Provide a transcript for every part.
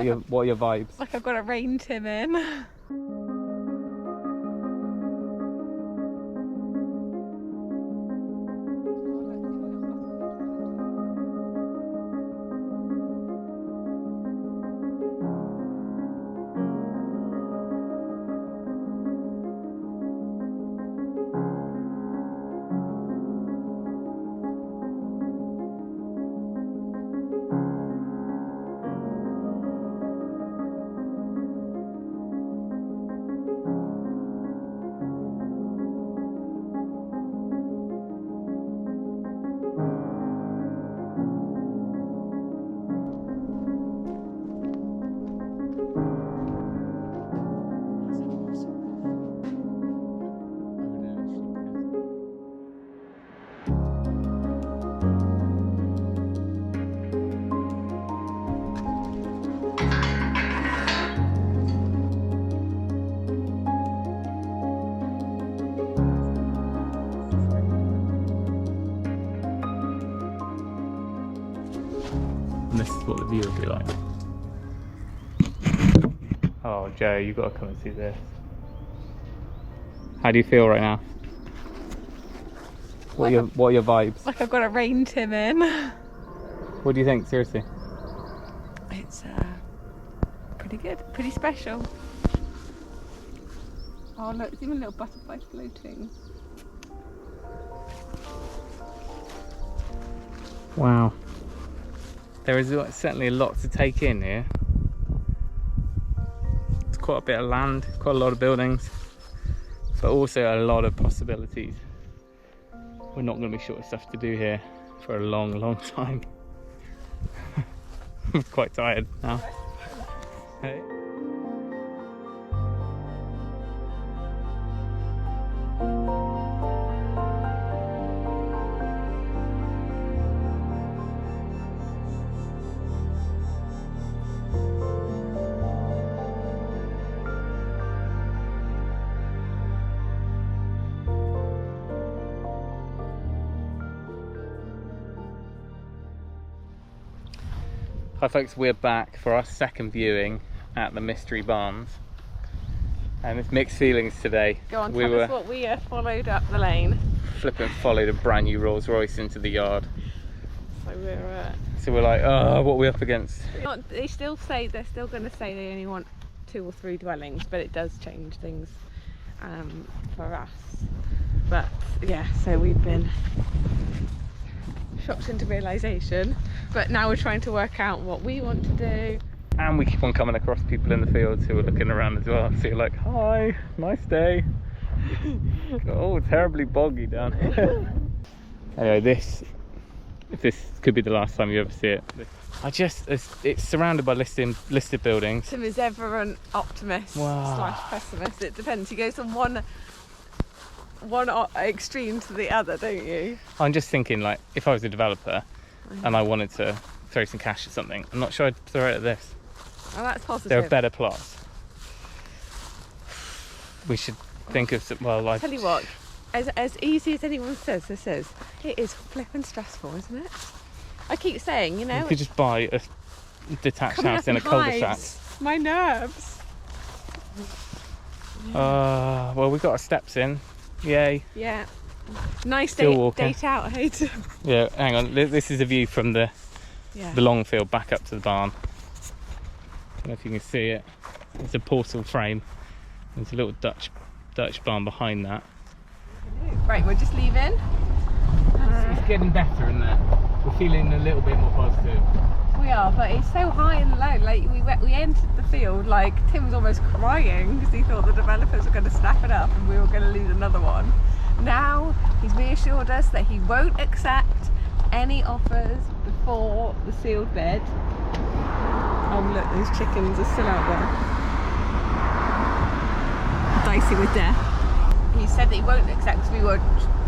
What are your vibes? Like I've got to rein Tim in. And this is what the view will be like. Oh, Joe, you've got to come and see this. How do you feel right now? What are your vibes? Like I've got to rein Tim in. What do you think, seriously? It's pretty good, pretty special. Oh look, there's even a little butterfly floating. Wow. There is certainly a lot to take in here. It's quite a bit of land, quite a lot of buildings, but also a lot of possibilities. We're not going to be short of stuff to do here for a long, long time. I'm quite tired now. Hey. Hi folks, we're back for our second viewing at the Mystery Barns, and it's mixed feelings today. Go on, tell us what we followed up the lane. Flipping followed a brand new Rolls Royce into the yard. So we're like, oh, what are we up against? They're still going to say they only want 2 or 3 dwellings, but it does change things for us. But yeah, so we've been shocked into realisation, but now we're trying to work out what we want to do. And we keep on coming across people in the fields who are looking around as well, so you're like, hi, nice day. Oh, terribly boggy down here. Anyway, this could be the last time you ever see it. It's surrounded by listed buildings. Tim is ever an optimist / pessimist. It depends. He goes from one extreme to the other, don't you? I'm just thinking, like, if I was a developer and I wanted to throw some cash at something, I'm not sure I'd throw it at this. Oh, that's positive. There are better plots. We should think of some, well, like... Tell you what, as easy as anyone says this is, it is flipping stressful, isn't it? I keep saying, you know... You could just buy a detached house in a cul-de-sac. My nerves. Well, we've got our steps in. Yay. Yeah. Nice date out, hey? Yeah, hang on. This is a view from the long field back up to the barn. I don't know if you can see it. It's a portal frame. There's a little Dutch barn behind that. Right, we're just leaving. It's getting better in there. We're feeling a little bit more positive. We are, but it's so high and low. Like we entered the field, like Tim was almost crying because he thought the developers were going to snap it up and we were going to lose another one. Now he's reassured us that he won't accept any offers before the sealed bid. Oh look, those chickens are still out there, dicey with death. He said that he won't accept because we were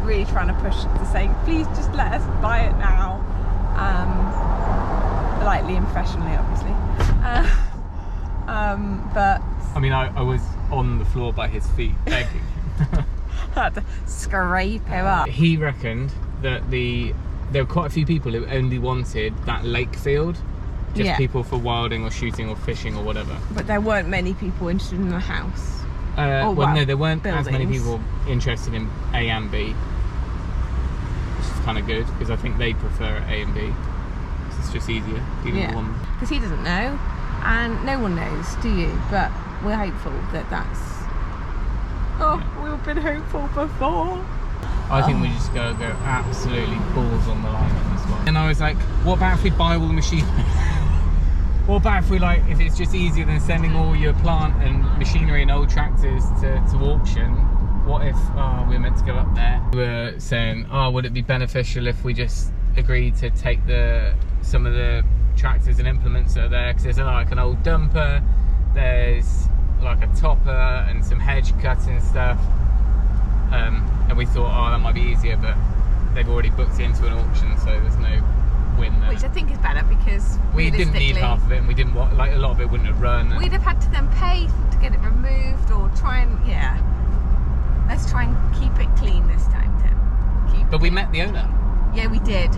really trying to push to say, please just let us buy it now. Politely and professionally, obviously. But I mean, I was on the floor by his feet begging. had to scrape him up. He reckoned that there were quite a few people who only wanted that lake field, just Yeah. people for wilding or shooting or fishing or whatever. But there weren't many people interested in the house. Well, no, there weren't as many buildings. people interested in A and B, which is kind of good because I think they prefer A and B. It's just easier dealing with one. Because he doesn't know, and no one knows, do you? But we're hopeful that that's. Oh, we've been hopeful before. I think we just go absolutely balls on the line on this one. And I was like, what about if we buy all the machinery? What about if we if it's just easier than sending all your plant and machinery and old tractors to auction? What if we were meant to go up there? We were saying, would it be beneficial if we just agreed to take some of the tractors and implements that are there? Because there's like an old dumper, there's like a topper and some hedge cutting stuff. And we thought, that might be easier, but they've already booked it into an auction, so there's no win there. Which I think is better because we didn't need half of it, and we didn't want, a lot of it wouldn't have run. We'd have had to then pay to get it removed or try and, let's try and keep it clean this time, Tim. But we met the owner. Yeah, we did.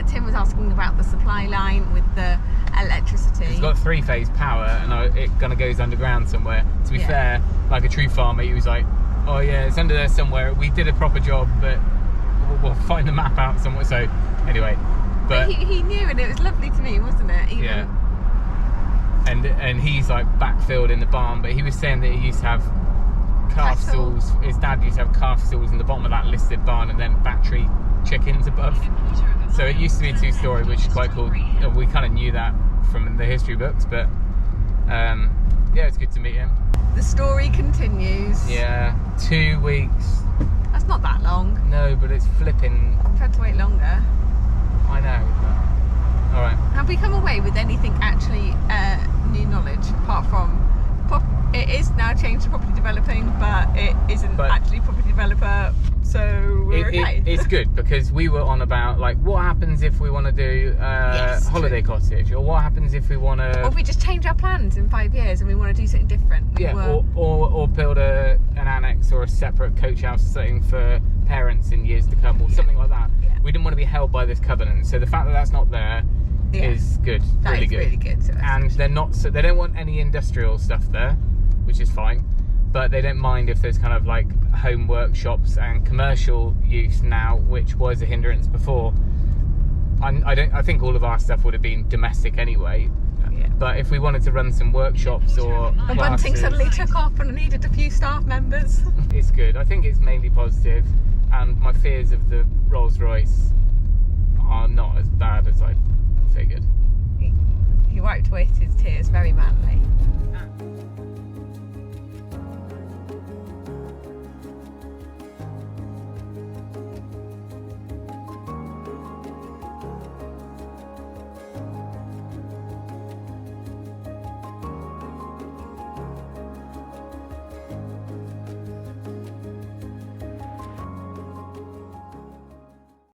Tim was asking about the supply line with the electricity. It's got 3-phase power, and it kind of goes underground somewhere. To be fair, like a true farmer, he was like, oh yeah, it's under there somewhere. We did a proper job, but we'll find the map out somewhere. So anyway, but he knew, and it was lovely to me, wasn't it? Yeah. And he's like backfilled in the barn, but he was saying that he used to have calf stalls. His dad used to have calf stalls in the bottom of that listed barn, and then battery chickens above. So it used to be a 2-story, which is quite cool. We kind of knew that from the history books, but it's good to meet him. The story continues. Yeah, 2 weeks. That's not that long. No, but it's flipping. I've had to wait longer. I know. All right. Have we come away with anything actually new knowledge apart from it is now changed to property developing, but it isn't actually property developer, so we're okay. It's good because we were on about what happens if we want to do holiday cottage, or what happens if we want to. Or if we just change our plans in 5 years and we want to do something different. Or build an annex or a separate coach house setting for parents in years to come, or something like that. Yeah. We didn't want to be held by this covenant, so the fact that that's not there is good. That really is good. Really good to us. And they're not, so they don't want any industrial stuff there, which is fine, but they don't mind if there's kind of home workshops and commercial use now, which was a hindrance before. I think all of our stuff would have been domestic anyway. Yeah. But if we wanted to run some workshops or and Bunting suddenly took off and needed a few staff members. It's good. I think it's mainly positive, and my fears of the Rolls Royce are not as bad as I figured. He wiped away his tears very manly.